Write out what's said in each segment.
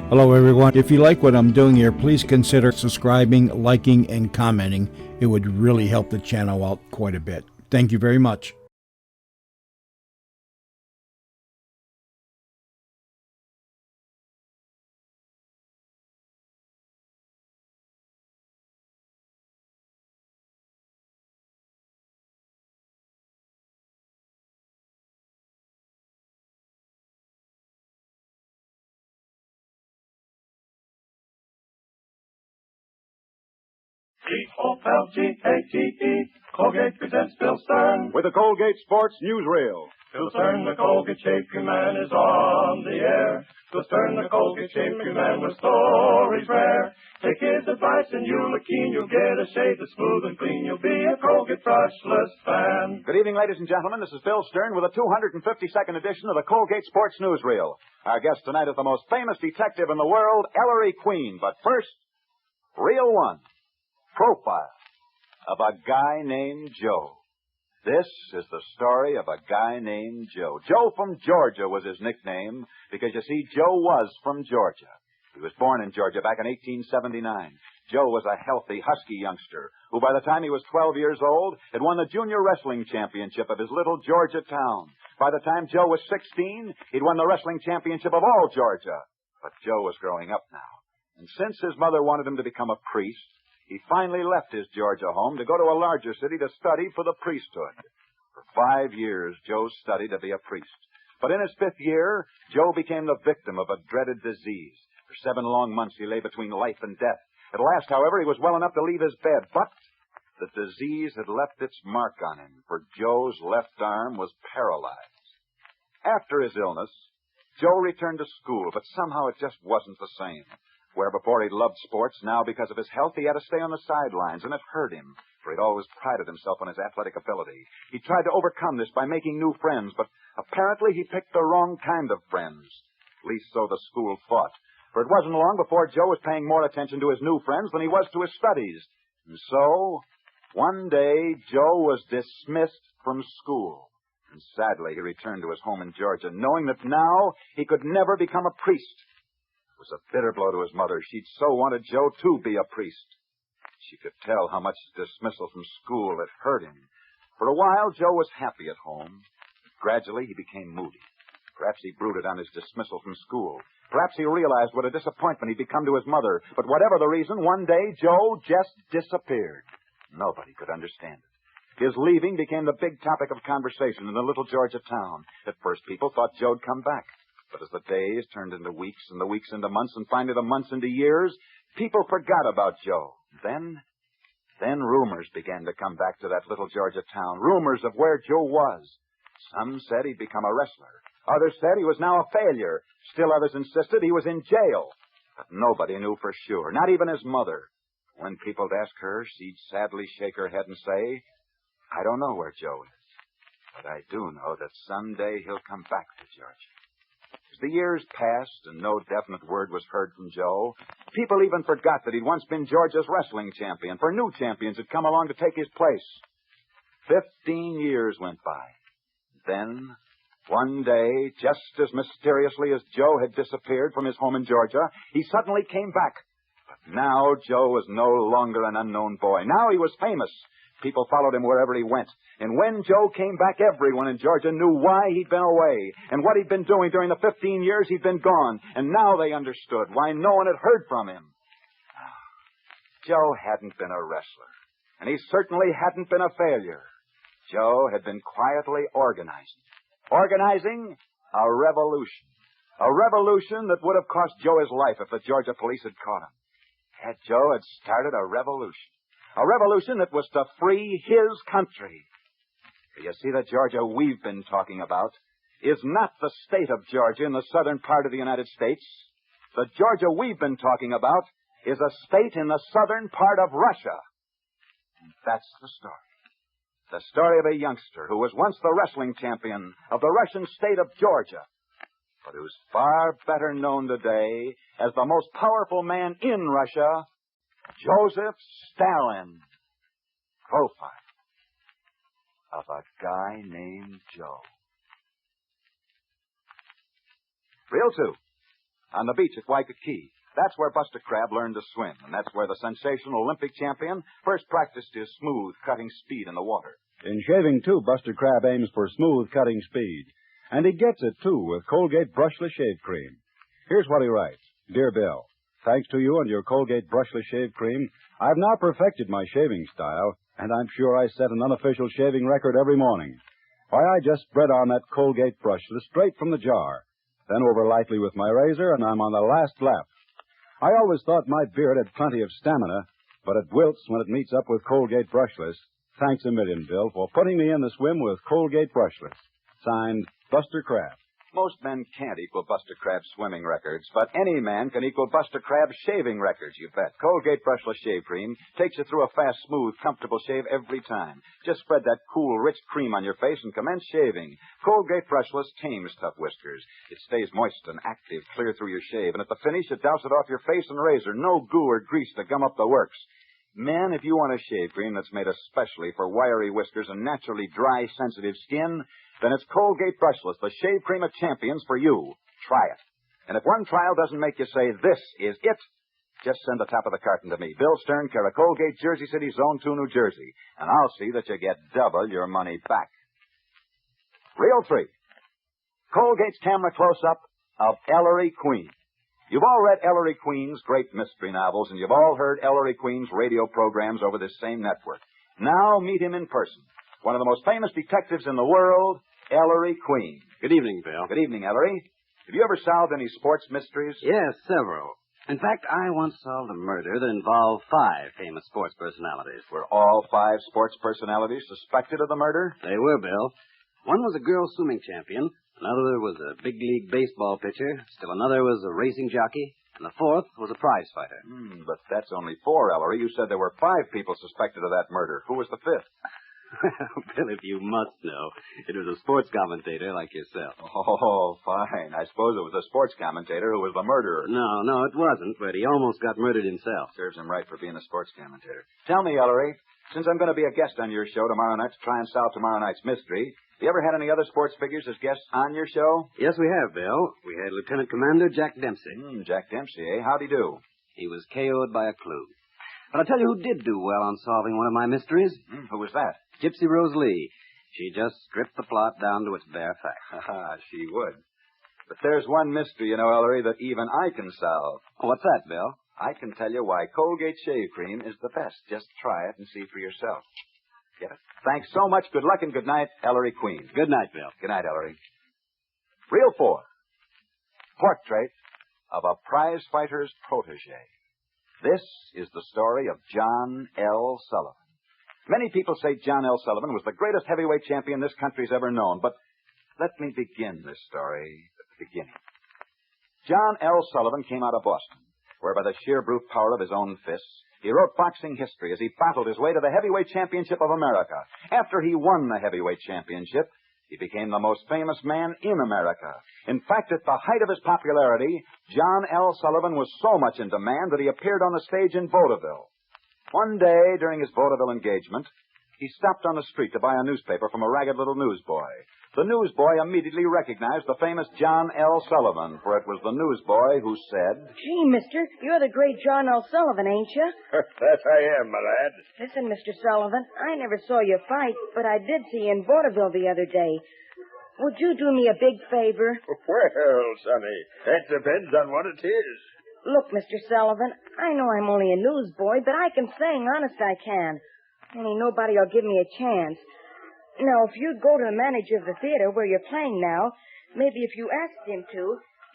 Hello, everyone. If you like what I'm doing here, please consider subscribing, liking, and commenting. It would really help the channel out quite a bit. Thank you very much. C-O-L-G-A-T-E, Colgate presents Bill Stern. With the Colgate Sports Newsreel. Bill Stern, the Colgate Shaker Man, is on the air. Bill Stern, the Colgate Shaker Man, with stories rare. Take his advice and you'll look keen. You'll get a shave that's smooth and clean. You'll be a Colgate brushless fan. Good evening, ladies and gentlemen. This is Bill Stern with a 252nd edition of the Colgate Sports Newsreel. Our guest tonight is the most famous detective in the world, Ellery Queen. But first, Reel 1. Profile of a guy named Joe. This is the story of a guy named Joe. Joe from Georgia was his nickname because, you see, Joe was from Georgia. He was born in Georgia back in 1879. Joe was a healthy, husky youngster who, by the time he was 12 years old, had won the junior wrestling championship of his little Georgia town. By the time Joe was 16, he'd won the wrestling championship of all Georgia. But Joe was growing up now. And since his mother wanted him to become a priest, he finally left his Georgia home to go to a larger city to study for the priesthood. For 5 years, Joe studied to be a priest. But in his 5th year, Joe became the victim of a dreaded disease. For 7 long months, he lay between life and death. At last, however, he was well enough to leave his bed. But the disease had left its mark on him, for Joe's left arm was paralyzed. After his illness, Joe returned to school, but somehow it just wasn't the same. Where before he'd loved sports, now because of his health, he had to stay on the sidelines, and it hurt him, for he'd always prided himself on his athletic ability. He tried to overcome this by making new friends, but apparently he picked the wrong kind of friends. At least so the school thought. For it wasn't long before Joe was paying more attention to his new friends than he was to his studies. And so, one day, Joe was dismissed from school. And sadly, he returned to his home in Georgia, knowing that now he could never become a priest. It was a bitter blow to his mother. She'd so wanted Joe to be a priest. She could tell how much dismissal from school had hurt him. For a while, Joe was happy at home. Gradually, he became moody. Perhaps he brooded on his dismissal from school. Perhaps he realized what a disappointment he'd become to his mother. But whatever the reason, one day, Joe just disappeared. Nobody could understand it. His leaving became the big topic of conversation in the little Georgia town. At first, people thought Joe'd come back. But as the days turned into weeks and the weeks into months and finally the months into years, people forgot about Joe. Then rumors began to come back to that little Georgia town. Rumors of where Joe was. Some said he'd become a wrestler. Others said he was now a failure. Still others insisted he was in jail. But nobody knew for sure, not even his mother. When people would ask her, she'd sadly shake her head and say, "I don't know where Joe is. But I do know that someday he'll come back to Georgia." As the years passed and no definite word was heard from Joe, people even forgot that he'd once been Georgia's wrestling champion, for new champions had come along to take his place. 15 years went by. Then, one day, just as mysteriously as Joe had disappeared from his home in Georgia, he suddenly came back. But now Joe was no longer an unknown boy. Now he was famous. People followed him wherever he went. And when Joe came back, everyone in Georgia knew why he'd been away and what he'd been doing during the 15 years he'd been gone. And now they understood why no one had heard from him. Joe hadn't been a wrestler, and he certainly hadn't been a failure. Joe had been quietly organizing a revolution. A revolution that would have cost Joe his life if the Georgia police had caught him. Yet Joe had started a revolution. A revolution that was to free his country. You see, the Georgia we've been talking about is not the state of Georgia in the southern part of the United States. The Georgia we've been talking about is a state in the southern part of Russia. And that's the story. The story of a youngster who was once the wrestling champion of the Russian state of Georgia, but who's far better known today as the most powerful man in Russia, Joseph Stalin. Profile of a guy named Joe. Reel 2. on the beach at Waikiki. That's where Buster Crabbe learned to swim, and that's where the sensational Olympic champion first practiced his smooth, cutting speed in the water. In shaving, too, Buster Crabbe aims for smooth cutting speed. And he gets it, too, with Colgate Brushless Shave Cream. Here's what he writes. Dear Bill, thanks to you and your Colgate Brushless Shave Cream, I've now perfected my shaving style, and I'm sure I set an unofficial shaving record every morning. Why, I just spread on that Colgate Brushless straight from the jar, then over lightly with my razor, and I'm on the last lap. I always thought my beard had plenty of stamina, but it wilts when it meets up with Colgate Brushless. Thanks a million, Bill, for putting me in the swim with Colgate Brushless. Signed, Buster Crabbe. Most men can't equal Buster Crabbe's swimming records, but any man can equal Buster Crabbe's shaving records, you bet. Colgate Brushless Shave Cream takes you through a fast, smooth, comfortable shave every time. Just spread that cool, rich cream on your face and commence shaving. Colgate Brushless tames tough whiskers. It stays moist and active clear through your shave, and at the finish, it douse it off your face and razor. No goo or grease to gum up the works. Men, if you want a shave cream that's made especially for wiry whiskers and naturally dry, sensitive skin, then it's Colgate Brushless, the shave cream of champions for you. Try it. And if one trial doesn't make you say, this is it, just send the top of the carton to me. Bill Stern, care of Colgate, Jersey City, Zone 2, New Jersey. And I'll see that you get double your money back. Reel 3. Colgate's camera close-up of Ellery Queen. You've all read Ellery Queen's great mystery novels, and you've all heard Ellery Queen's radio programs over this same network. Now meet him in person. One of the most famous detectives in the world, Ellery Queen. Good evening, Bill. Good evening, Ellery. Have you ever solved any sports mysteries? Yes, several. In fact, I once solved a murder that involved 5 famous sports personalities. Were all 5 sports personalities suspected of the murder? They were, Bill. One was a girls' swimming champion. Another was a big league baseball pitcher. Still another was a racing jockey. And the 4th was a prize fighter. But that's only 4, Ellery. You said there were 5 people suspected of that murder. Who was the 5th? Bill, if you must know, it was a sports commentator like yourself. Oh, fine. I suppose it was a sports commentator who was the murderer. No, it wasn't, but he almost got murdered himself. Serves him right for being a sports commentator. Tell me, Ellery, since I'm going to be a guest on your show tomorrow night to try and solve tomorrow night's mystery, have you ever had any other sports figures as guests on your show? Yes, we have, Bill. We had Lieutenant Commander Jack Dempsey. Jack Dempsey, eh? How'd he do? He was KO'd by a clue. But I'll tell you who did do well on solving one of my mysteries. Who was that? Gypsy Rose Lee. She just stripped the plot down to its bare facts. She would. But there's one mystery, you know, Ellery, that even I can solve. Oh, what's that, Bill? I can tell you why Colgate Shave Cream is the best. Just try it and see for yourself. Get it? Thanks so much. Good luck and good night, Ellery Queen. Good night, Bill. Good night, Ellery. Reel 4. Portrait of a prize fighter's protege. This is the story of John L. Sullivan. Many people say John L. Sullivan was the greatest heavyweight champion this country's ever known, but let me begin this story at the beginning. John L. Sullivan came out of Boston, where by the sheer brute power of his own fists, he wrote boxing history as he battled his way to the heavyweight championship of America. After he won the heavyweight championship, he became the most famous man in America. In fact, at the height of his popularity, John L. Sullivan was so much in demand that he appeared on the stage in vaudeville. One day, during his vaudeville engagement, he stopped on the street to buy a newspaper from a ragged little newsboy. The newsboy immediately recognized the famous John L. Sullivan, for it was the newsboy who said, Gee, mister, you're the great John L. Sullivan, ain't you? That I am, my lad. Listen, Mr. Sullivan, I never saw you fight, but I did see you in vaudeville the other day. Would you do me a big favor? Well, sonny, that depends on what it is. Look, Mr. Sullivan, I know I'm only a newsboy, but I can sing, honest I can. Only nobody'll give me a chance. Now, if you'd go to the manager of the theater where you're playing now, maybe if you asked him to,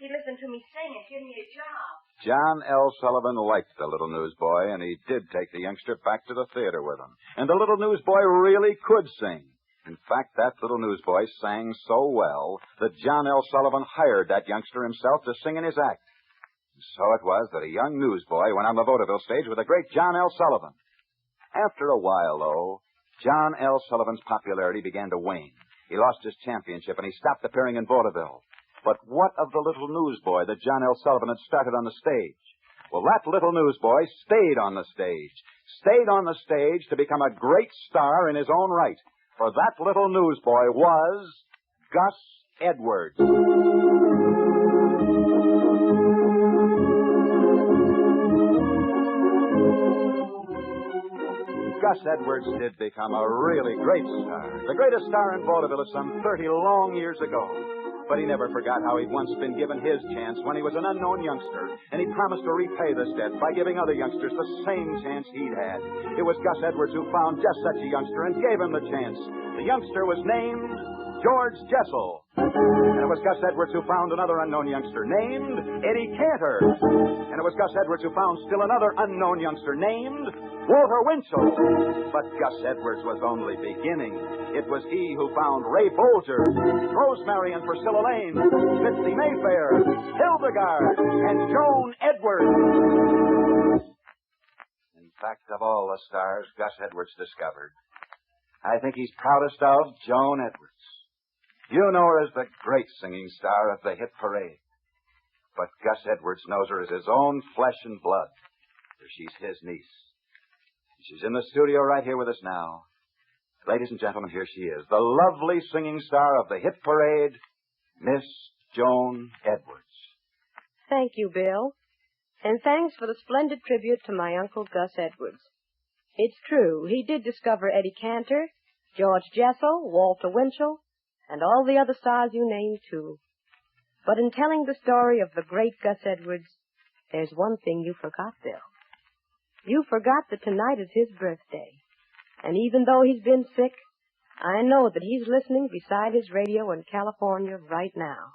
he'd listen to me sing and give me a job. John L. Sullivan liked the little newsboy, and he did take the youngster back to the theater with him. And the little newsboy really could sing. In fact, that little newsboy sang so well that John L. Sullivan hired that youngster himself to sing in his act. And so it was that a young newsboy went on the vaudeville stage with the great John L. Sullivan. After a while, though, John L. Sullivan's popularity began to wane. He lost his championship, and he stopped appearing in vaudeville. But what of the little newsboy that John L. Sullivan had started on the stage? Well, that little newsboy stayed on the stage to become a great star in his own right. For that little newsboy was Gus Edwards. Gus Edwards did become a really great star. The greatest star in vaudeville some 30 long years ago. But he never forgot how he'd once been given his chance when he was an unknown youngster, and he promised to repay this debt by giving other youngsters the same chance he'd had. It was Gus Edwards who found just such a youngster and gave him the chance. The youngster was named George Jessel. And it was Gus Edwards who found another unknown youngster named Eddie Cantor. And it was Gus Edwards who found still another unknown youngster named Walter Winchell. But Gus Edwards was only beginning. It was he who found Ray Bolger, Rosemary and Priscilla Lane, Mitzi Mayfair, Hildegard, and Joan Edwards. In fact, of all the stars Gus Edwards discovered, I think he's proudest of Joan Edwards. You know her as the great singing star of the hit parade. But Gus Edwards knows her as his own flesh and blood, for she's his niece. She's in the studio right here with us now. Ladies and gentlemen, here she is, the lovely singing star of the hit parade, Miss Joan Edwards. Thank you, Bill. And thanks for the splendid tribute to my Uncle Gus Edwards. It's true, he did discover Eddie Cantor, George Jessel, Walter Winchell, and all the other stars you named, too. But in telling the story of the great Gus Edwards, there's one thing you forgot, Bill. You forgot that tonight is his birthday. And even though he's been sick, I know that he's listening beside his radio in California right now.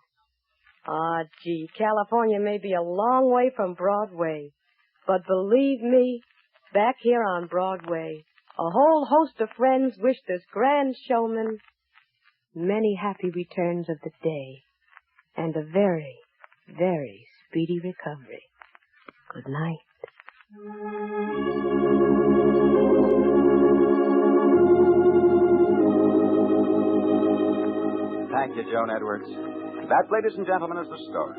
Ah, gee, California may be a long way from Broadway, but believe me, back here on Broadway, a whole host of friends wish this grand showman many happy returns of the day and a very, very speedy recovery. Good night. Thank you, Joan Edwards. That, ladies and gentlemen, is the story.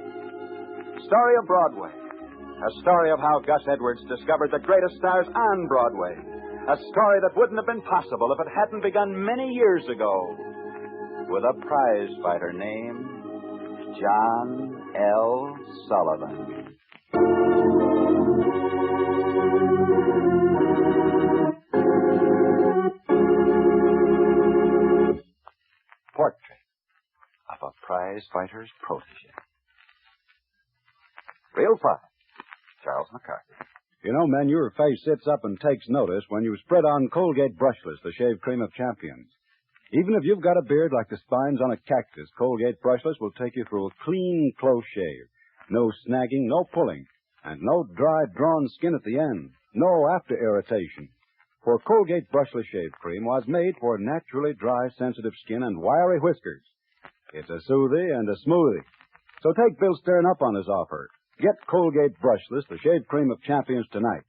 Story of Broadway. A story of how Gus Edwards discovered the greatest stars on Broadway. A story that wouldn't have been possible if it hadn't begun many years ago with a prize fighter named John L. Sullivan. Portrait of a prize fighter's protege. Reel 5, Charles McCarthy. You know, men, your face sits up and takes notice when you spread on Colgate Brushless, the shave cream of champions. Even if you've got a beard like the spines on a cactus, Colgate Brushless will take you through a clean, close shave. No snagging, no pulling, and no dry, drawn skin at the end. No after irritation. For Colgate Brushless Shave Cream was made for naturally dry, sensitive skin and wiry whiskers. It's a soothie and a smoothie. So take Bill Stern up on his offer. Get Colgate Brushless, the shave cream of champions, tonight.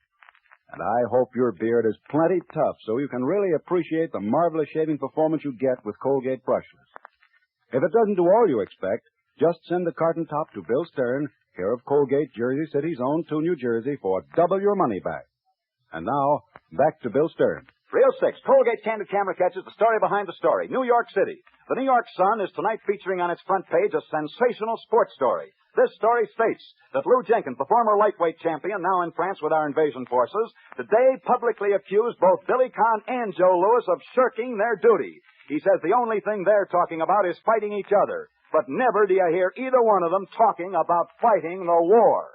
And I hope your beard is plenty tough so you can really appreciate the marvelous shaving performance you get with Colgate Brushless. If it doesn't do all you expect, just send the carton top to Bill Stern, care of Colgate, Jersey City's own to New Jersey, for double your money back. And now, back to Bill Stern. Reel 6, Colgate Candid Camera catches the story behind the story. New York City. The New York Sun is tonight featuring on its front page a sensational sports story. This story states that Lou Jenkins, the former lightweight champion, now in France with our invasion forces, today publicly accused both Billy Conn and Joe Louis of shirking their duty. He says the only thing they're talking about is fighting each other. But never do you hear either one of them talking about fighting the war.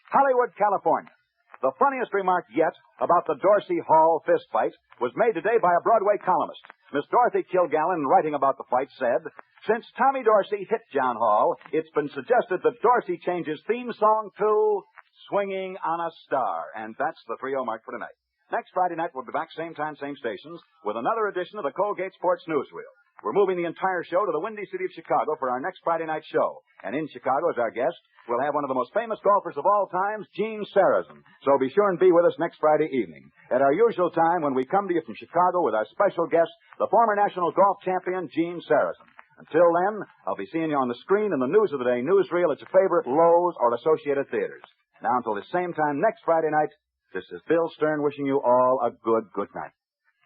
Hollywood, California. The funniest remark yet about the Dorsey Hall fistfight was made today by a Broadway columnist. Miss Dorothy Kilgallen, writing about the fight, said, "Since Tommy Dorsey hit John Hall, it's been suggested that Dorsey change his theme song to Swinging on a Star." And that's the 3-0 mark for tonight. Next Friday night, we'll be back same time, same stations, with another edition of the Colgate Sports Newsreel. We're moving the entire show to the windy city of Chicago for our next Friday night show. And in Chicago, as our guest, we'll have one of the most famous golfers of all times, Gene Sarazen. So be sure and be with us next Friday evening at our usual time when we come to you from Chicago with our special guest, the former national golf champion, Gene Sarazen. Until then, I'll be seeing you on the screen in the News of the Day newsreel at your favorite Lowe's or Associated Theaters. Now, until the same time next Friday night, this is Bill Stern wishing you all a good night.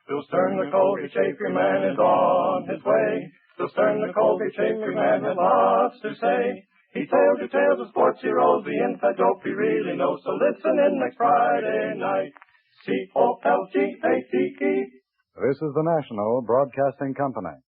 Bill Stern, the Colgate Shaker Man, is on his way. Bill Stern, the Colgate Shaker Man, has lots to say. He tells you tales of sports heroes, the inside dope he really knows. So listen in next Friday night. C-O-L-G-A-T-E. This is the National Broadcasting Company.